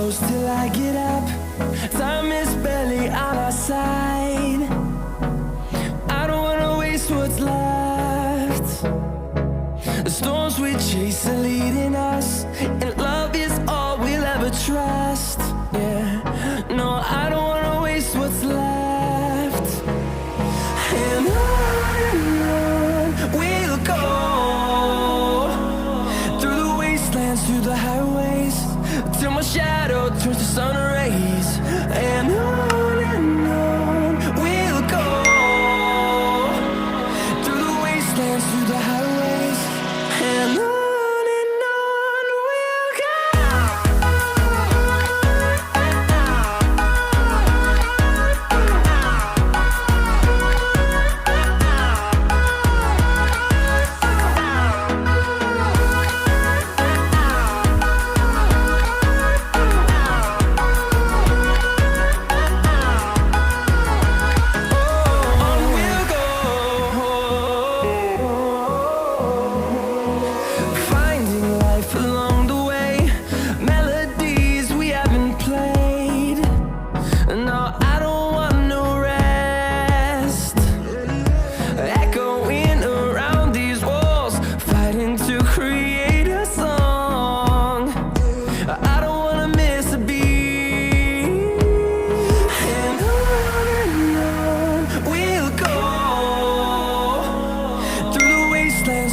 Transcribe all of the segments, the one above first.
close till I get up. Time is barely on our side. I don't wanna waste what's left. The storms we chase are leading us, and love is all we'll ever trust. Yeah, no, I don't wanna waste what's left. And on we'll go, through the wastelands, through the highways, till my shadow turns to sun rays. And on we'll go, through the wastelands, through the highways, and on we'll go.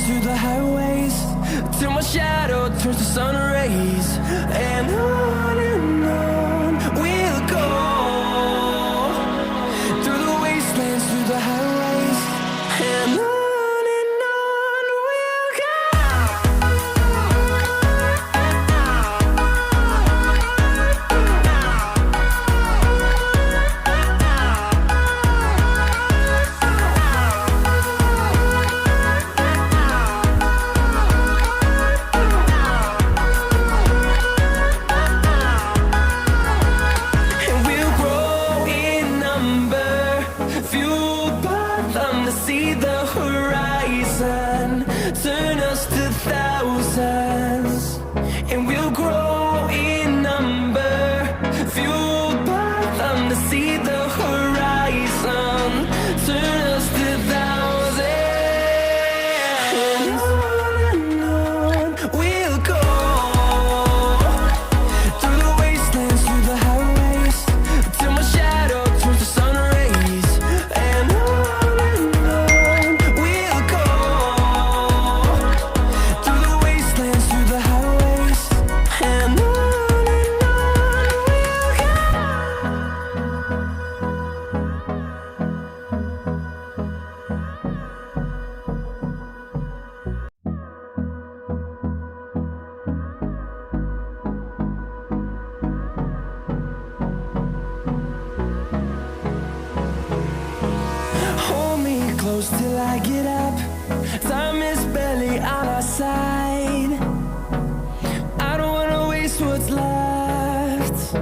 Through the highways, till my shadow turns to sun rays. And on we'll go, through the wastelands, through the highways, and on we'll go. See the horizon, turn us to thousands, and we'll grow in number, fueled by them. To see the horizon, turn us to thousands, and on we'll go, through the wastelands, through the highways, till my shadow turns to sun rays. And close till I get up. Time is barely on our side. I don't wanna waste what's left.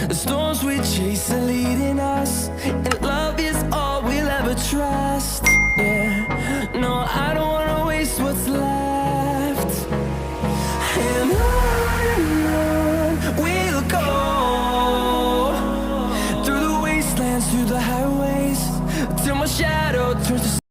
The storms we chase are leading us, and love is all we'll ever trust. Yeah, no, I don't wanna waste what's left. And on we'll go, through the wastelands, through the highways, till my shadow turns to